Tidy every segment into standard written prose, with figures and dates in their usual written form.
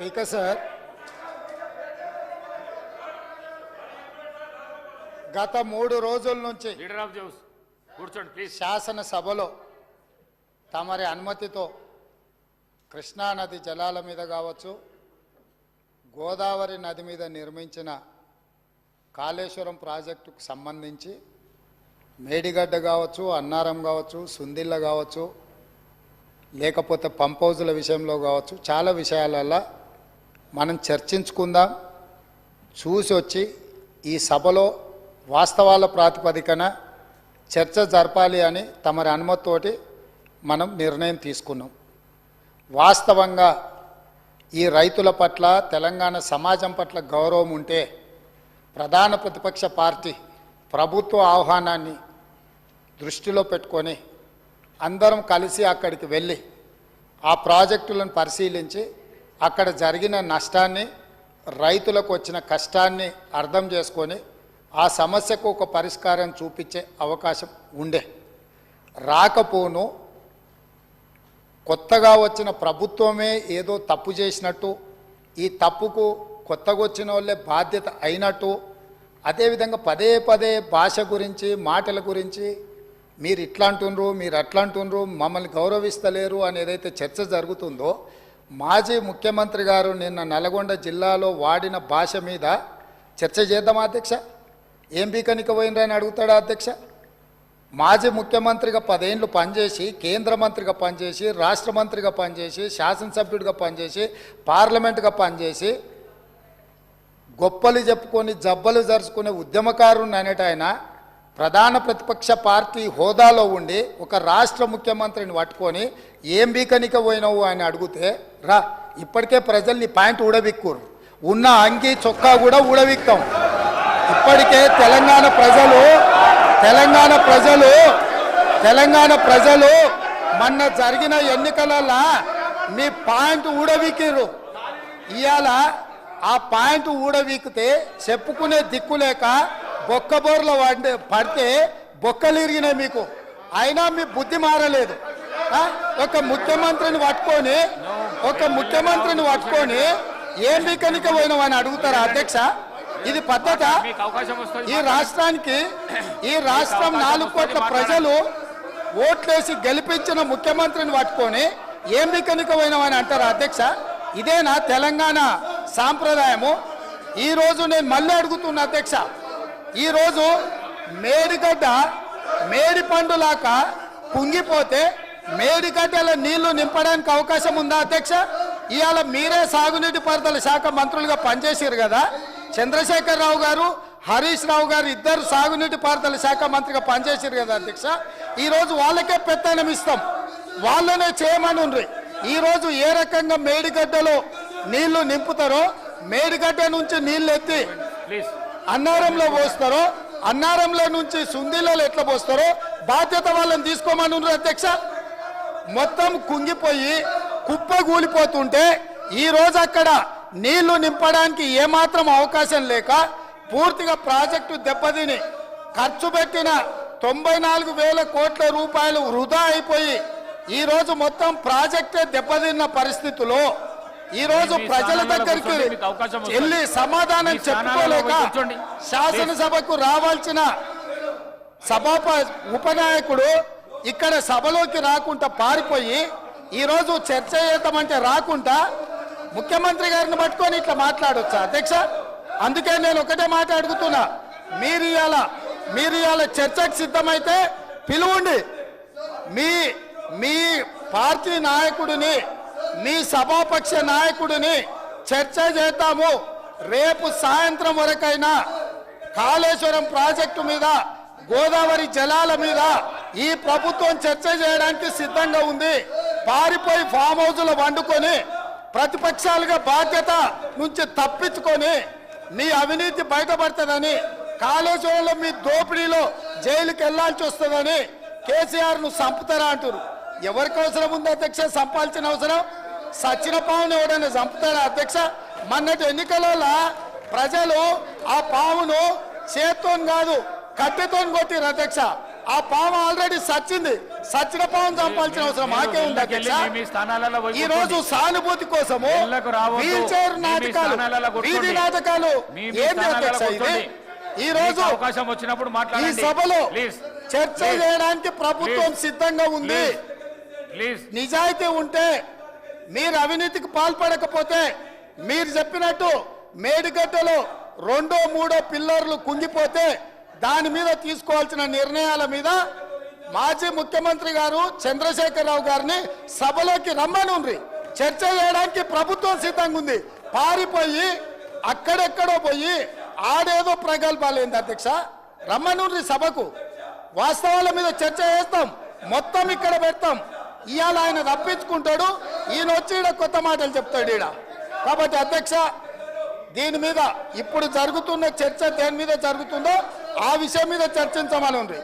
Speaker sir, గత 3 రోజుల నుంచి లీడర్ ఆఫ్ జౌస్ కూర్చోండి ప్లీజ్. శాసనసభలో తమరి అనుమతితో కృష్ణానది జలాల మీద కావచ్చు, గోదావరి నది మీద నిర్మించిన కాళేశ్వరం ప్రాజెక్టుకు సంబంధించి మేడిగడ్డ కావచ్చు, అన్నారం కావచ్చు, సుందిళ్ళ కావచ్చు, లేకపోతే పంప్ హౌజుల విషయంలో కావచ్చు, చాలా విషయాలలో మనం చర్చించుకుందాం. చూసి వచ్చి ఈ సభలో వాస్తవాల ప్రాతిపదికన చర్చ జరపాలి అని తమరి అనుమతితోటి మనం నిర్ణయం తీసుకున్నాం. వాస్తవంగా ఈ రైతుల పట్ల, తెలంగాణ సమాజం పట్ల గౌరవం ఉంటే ప్రధాన ప్రతిపక్ష పార్టీ ప్రభుత్వ ఆహ్వానాన్ని దృష్టిలో పెట్టుకొని అందరం కలిసి అక్కడికి వెళ్ళి ఆ ప్రాజెక్టులను పరిశీలించి అక్కడ జరిగిన నష్టాన్ని, రైతులకు వచ్చిన కష్టాన్ని అర్థం చేసుకొని ఆ సమస్యకు ఒక పరిష్కారం చూపించే అవకాశం ఉండే. రాకపోను కొత్తగా వచ్చిన ప్రభుత్వమే ఏదో తప్పు చేసినట్టు, ఈ తప్పుకు కొత్తగా వచ్చిన వాళ్ళే బాధ్యత అయినట్టు, అదేవిధంగా పదే పదే భాష గురించి, మాటల గురించి మీరు ఇట్లా అంటున్నారు, మీరు అట్లా అంటున్నారు, మమ్మల్ని గౌరవిస్తలేరు అని ఏదైతే చర్చ జరుగుతుందో, మాజీ ముఖ్యమంత్రి గారు నిన్న నల్గొండ జిల్లాలో వాడిన భాష మీద చర్చ చేద్దామా అధ్యక్ష? ఏం బీకనికి పోయినరా అని అడుగుతాడా అధ్యక్ష? మాజీ ముఖ్యమంత్రిగా 10 ఏళ్ళు పనిచేసి, కేంద్ర మంత్రిగా పనిచేసి, రాష్ట్ర మంత్రిగా పనిచేసి, శాసనసభ్యుడిగా పనిచేసి, పార్లమెంటుగా పనిచేసి, గొప్పలు చెప్పుకొని జబ్బలు జరుచుకునే ఉద్యమకారుని అనేట ఆయన ప్రధాన ప్రతిపక్ష పార్టీ హోదాలో ఉండి ఒక రాష్ట్ర ముఖ్యమంత్రిని పట్టుకొని ఏం బీకనిక పోయినావు అని అడిగితే, రా ఇప్పటికే ప్రజల్ని ప్యాంట్ ఊడబిక్కురు, ఉన్న అంగి చొక్కా కూడా ఊడబిక్తాం. ఇప్పటికే తెలంగాణ ప్రజలు మొన్న జరిగిన ఎన్నికలలో మీ పాయింట్ ఊడవీకిరు. ఇవాళ ఆ పాయింట్ ఊడవీకితే చెప్పుకునే దిక్కులేక బొక్కబోర్లో పడితే బొక్కలు ఇరిగినాయి మీకు. అయినా మీ బుద్ధి మారలేదు. ఒక ముఖ్యమంత్రిని పట్టుకొని ఏం బీకనిక పోయినావు అని అడుగుతారా అధ్యక్ష? ఇది పద్ధత? ఈ రాష్ట్రం 4 కోట్ల ప్రజలు ఓట్లేసి గెలిపించిన ముఖ్యమంత్రిని పట్టుకొని ఏం బీకనిక పోయినావు అని అంటారా అధ్యక్ష? ఇదేనా తెలంగాణ సాంప్రదాయము? ఈరోజు నేను మళ్ళీ అడుగుతున్నా అధ్యక్ష, ఈరోజు మేడిగడ్డ మేడి పండులాక కుంగిపోతే మేడిగడ్డల నీళ్లు నింపడానికి అవకాశం ఉందా అధ్యక్ష? ఇవాళ మీరే సాగునీటి పారుదల శాఖ మంత్రులుగా పనిచేసారు కదా. చంద్రశేఖరరావు గారు, హరీష్ రావు గారు ఇద్దరు సాగునీటి పారుదల శాఖ మంత్రిగా పనిచేసారు కదా అధ్యక్ష. ఈరోజు వాళ్ళకే పెత్తనం ఇస్తాం, వాళ్ళనే చేయమని ఉండ్రి. ఈరోజు ఏ రకంగా మేడిగడ్డలో నీళ్లు నింపుతారో, మేడిగడ్డ నుంచి నీళ్ళు ఎత్తి అన్నారంలో పోస్తారో, అన్నారంలో నుంచి సుందిలలో ఎట్లా పోస్తారో బాధ్యత వాళ్ళని తీసుకోమని ఉండ్రి అధ్యక్ష. మొత్తం కుంగిపోయి కుప్పగూలిపోతుంటే ఈరోజు అక్కడ నీళ్లు నింపడానికి ఏమాత్రం అవకాశం లేక పూర్తిగా ప్రాజెక్టు దెబ్బతిని ఖర్చు పెట్టిన 94,000 కోట్ల రూపాయలు వృధా అయిపోయి ఈరోజు మొత్తం ప్రాజెక్టే దెబ్బతిన్న పరిస్థితుల్లో ఈరోజు ప్రజల దగ్గరికి వెళ్ళి సమాధానం చెప్పుకోలేక శాసనసభకు రావాల్సిన ఉపనాయకుడు ఇక్కడ సభలోకి రాకుండా పారిపోయి ఈరోజు చర్చ చేద్దామంటే రాకుండా ముఖ్యమంత్రి గారిని పట్టుకొని ఇట్లా మాట్లాడొచ్చా అధ్యక్ష? అందుకే నేను ఒకటే మాట అడుగుతున్నా, మీరు ఇవాళ చర్చకు సిద్ధమైతే పిలువండి. మీ పార్టీ నాయకుడిని, మీ సభాపక్ష నాయకుడిని చర్చ చేద్దాము. రేపు సాయంత్రం వరకైనా కాళేశ్వరం ప్రాజెక్టు మీద, గోదావరి జలాల మీద ఈ ప్రభుత్వం చర్చ చేయడానికి సిద్ధంగా ఉంది. పారిపోయి ఫామ్ హౌస్లో వండుకొని ప్రతిపక్షాలుగా బాధ్యత నుంచి తప్పించుకొని మీ అవినీతి బయటపడుతుందని, కాళేశ్వరంలో మీ దోపిడీలో జైలుకి వెళ్లాల్సి వస్తుందని కేసీఆర్ను చంపుతారా అంటారు. ఎవరికి అవసరం ఉంది అధ్యక్ష చంపాల్సిన అవసరం? సచిన పావును ఎవడైనా చంపుతారా అధ్యక్ష? మొన్నటి ఎన్నికలలో ప్రజలు ఆ పావును చేత్తో కాదు కట్టెతో కొట్టిరు అధ్యక్ష. ఆ పాము ఆల్రెడీ సచ్చింది. సచ్చిన పాము చంపాల్సిన అవసరం మాకే ఉంది అధ్యక్ష. మీ స్థానాలలో పోయి ఈ రోజు కూర్చోండి. సానుభూతి కోసము ఇళ్లకు రావద్దు. వీల్ చైర్ మీ నాటకాలు, స్థానాలలో కూర్చోండి. వీధి నాటకాలు మీ ఏంది స్థానాలలో అధ్యక్ష ఇది? కూర్చోండి. ఈ రోజు మీకు అవకాశం వచ్చినప్పుడు ఈ మాట్లాడండి. సభలో ప్లీజ్ చర్చ చేయడానికి ప్రభుత్వం సిద్ధంగా ఉంది. ప్లీజ్ నిజాయితీ ఉంటే, మీరు అవినీతికి పాల్పడకపోతే, మీరు చెప్పినట్టు మేడిగడ్డలో 2, 3 పిల్లర్లు కుంగిపోతే దాని మీద తీసుకోవాల్సిన నిర్ణయాల మీద మాజీ ముఖ్యమంత్రి గారు చంద్రశేఖరరావు గారిని సభలోకి రమ్మనుండ్రి. చర్చ చేయడానికి ప్రభుత్వం సిద్ధంగా ఉంది. పారిపోయి అక్కడెక్కడో పోయి ఆడేదో ప్రగల్భాలేంది అధ్యక్ష. రమ్మనుండ్రి సభకు, వాస్తవాల మీద చర్చ చేస్తాం, మొత్తం ఇక్కడ పెడతాం. ఇవాళ ఆయన తప్పించుకుంటాడు, ఈయన వచ్చి ఈడ కొత్త మాటలు చెప్తాడు ఈడ. కాబట్టి అధ్యక్ష, దీని మీద ఇప్పుడు జరుగుతున్న చర్చ దేని మీద జరుగుతుందో ఆ విషయం మీద చర్చించమని ఉంది.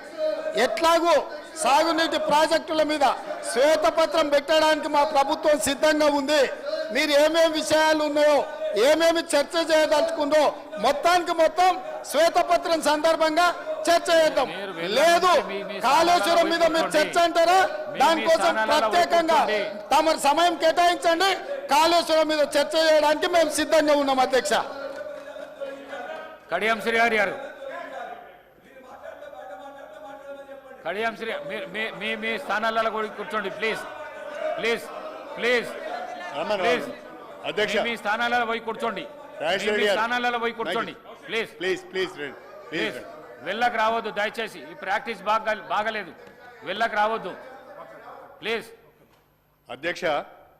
ఎట్లాగూ సాగునీటి ప్రాజెక్టుల మీద శ్వేతపత్రం పెట్టడానికి మా ప్రభుత్వం సిద్ధంగా ఉంది. మీరు ఏమేమి విషయాలు ఉన్నాయో, ఏమేమి చర్చ చేయదలుచుకుందో మొత్తానికి మొత్తం శ్వేతపత్రం సందర్భంగా చర్చ చేద్దాం. లేదు కాళేశ్వరం మీద మీరు చర్చ అంటారా, దానికోసం ప్రత్యేకంగా తమ సమయం కేటాయించండి. కాళేశ్వరం మీద చర్చ చేయడానికి మేము సిద్ధంగా ఉన్నాం అధ్యక్ష. కడియం శ్రీహరి గారు, కడియం శ్రీ మీ స్థానాలలో కూడా కూర్చోండి ప్లీజ్. ప్లీజ్ ప్లీజ్ ప్లీజ్ అధ్యక్ష, మీ స్థానాలలో పోయి కూర్చోండి. మీ స్థానాలలో పోయి కూర్చోండి ప్లీజ్. ప్లీజ్ ప్లీజ్ ప్లీజ్ వెళ్ళకు రావద్దు దయచేసి. ఈ ప్రాక్టీస్ బాగలేదు, వెళ్ళకు రావద్దు ప్లీజ్. అధ్యక్ష